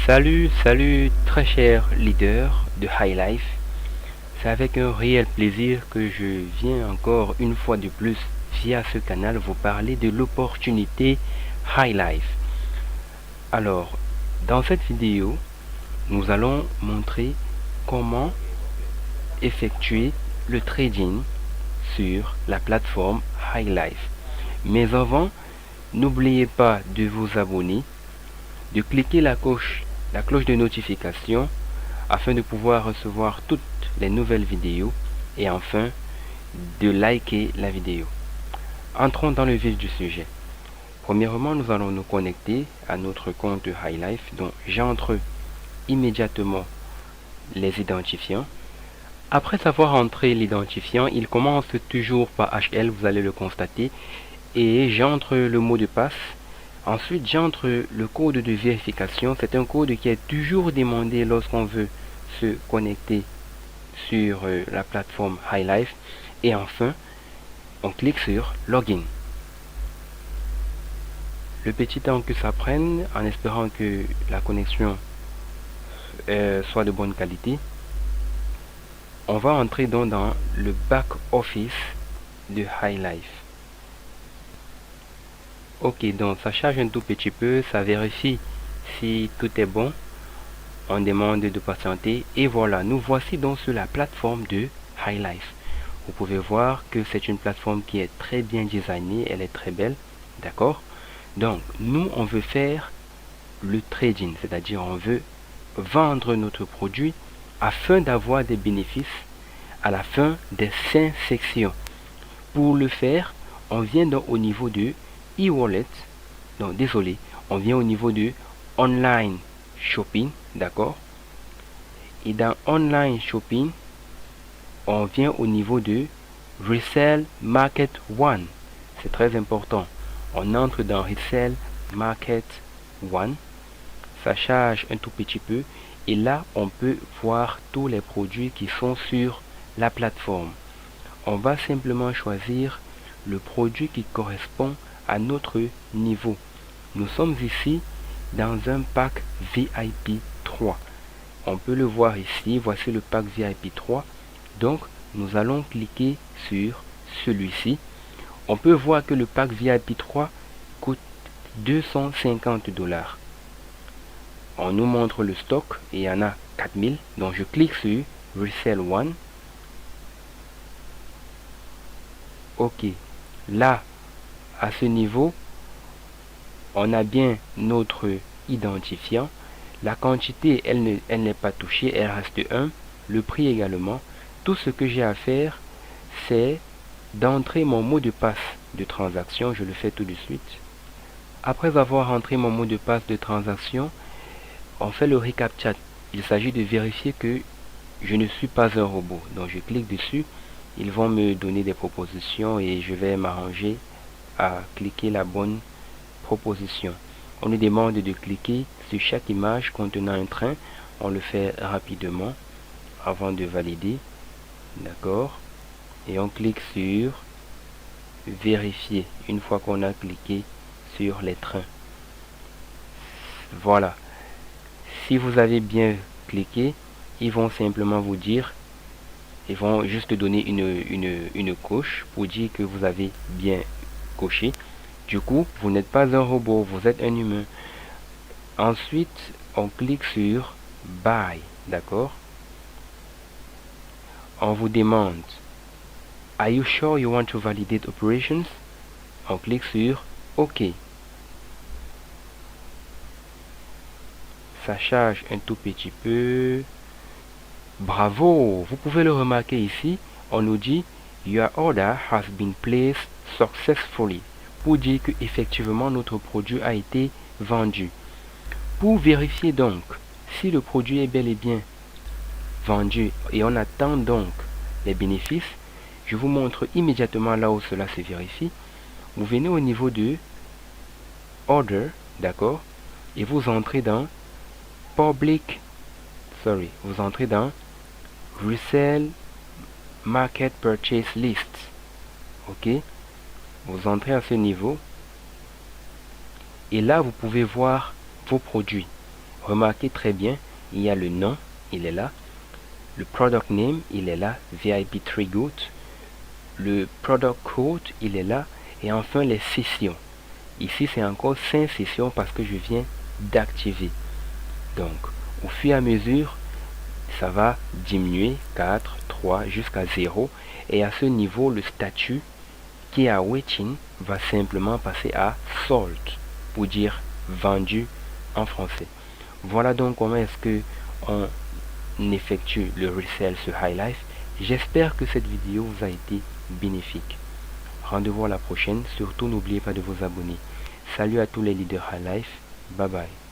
Salut très cher leader de High Life. C'est avec un réel plaisir que je viens encore une fois de plus via ce canal vous parler de l'opportunité High Life. Alors, dans cette vidéo, nous allons montrer comment effectuer le trading sur la plateforme High Life. Mais avant, n'oubliez pas de vous abonner, de cliquer la cloche de notification afin de pouvoir recevoir toutes les nouvelles vidéos et enfin de liker la vidéo. Entrons dans le vif du sujet. Premièrement, nous allons nous connecter à notre compte High Life, dont j'entre immédiatement les identifiants. Après avoir entré l'identifiant, il commence toujours par HL, vous allez le constater, et j'entre le mot de passe. Ensuite, j'entre le code de vérification. C'est un code qui est toujours demandé lorsqu'on veut se connecter sur la plateforme High Life. Et enfin, on clique sur Login. Le petit temps que ça prenne, en espérant que la connexion soit de bonne qualité, on va entrer donc dans le back office de High Life. Ok, donc ça charge un tout petit peu, ça vérifie si tout est bon. On demande de patienter et voilà, nous voici donc sur la plateforme de High Life. Vous pouvez voir que c'est une plateforme qui est très bien designée, elle est très belle, d'accord? Donc, nous, on veut faire le trading, c'est-à-dire on veut vendre notre produit afin d'avoir des bénéfices à la fin des 5 sections. Pour le faire, on vient donc au niveau de e-wallet, non désolé, on vient au niveau de online shopping, d'accord, et dans online shopping on vient au niveau de resell market one. C'est très important, on entre dans resell market one, ça charge un tout petit peu et là on peut voir tous les produits qui sont sur la plateforme. On va simplement choisir le produit qui correspond à notre niveau. Nous sommes ici dans un pack VIP 3. On peut le voir ici, voici le pack VIP 3. Donc, nous allons cliquer sur celui-ci. On peut voir que le pack VIP 3 coûte 250 $. On nous montre le stock et il y en a 4000. Donc, je clique sur Resell One. Ok, là, à ce niveau, on a bien notre identifiant. La quantité, elle n'est pas touchée, elle reste 1. Le prix également. Tout ce que j'ai à faire, c'est d'entrer mon mot de passe de transaction. Je le fais tout de suite. Après avoir entré mon mot de passe de transaction, on fait le reCAPTCHA. Il s'agit de vérifier que je ne suis pas un robot. Donc je clique dessus. Ils vont me donner des propositions et je vais m'arranger à cliquer la bonne proposition. On nous demande de cliquer sur chaque image contenant un train. On le fait rapidement avant de valider. D'accord. Et on clique sur vérifier une fois qu'on a cliqué sur les trains. Voilà. Si vous avez bien cliqué, ils vont simplement vous dire, ils vont juste donner une coche pour dire que vous avez bien coché. Du coup, vous n'êtes pas un robot, vous êtes un humain. Ensuite, on clique sur Buy, d'accord? On vous demande Are you sure you want to validate operations? On clique sur OK. Ça charge un tout petit peu. Bravo! Vous pouvez le remarquer ici. On nous dit Your order has been placed successfully. Pour dire que effectivement notre produit a été vendu. Pour vérifier donc si le produit est bel et bien vendu et on attend donc les bénéfices, je vous montre immédiatement là où cela se vérifie. Vous venez au niveau de Order, d'accord, et vous entrez dans vous entrez dans Resell Market Purchase List. Ok, vous entrez à ce niveau et là vous pouvez voir vos produits. Remarquez très bien, il y a le nom, il est là. Le product name, il est là, VIP Trigoot. Le product code, il est là. Et enfin, les sessions. Ici, c'est encore 5 sessions parce que je viens d'activer. Donc, au fur et à mesure, ça va diminuer 4, 3 jusqu'à 0. Et à ce niveau, le statut qui est à waiting va simplement passer à sold pour dire vendu en français. Voilà donc comment est-ce que on effectue le resell sur HighLife. J'espère que cette vidéo vous a été bénéfique. Rendez-vous à la prochaine. Surtout, n'oubliez pas de vous abonner. Salut à tous les leaders HighLife. Bye bye.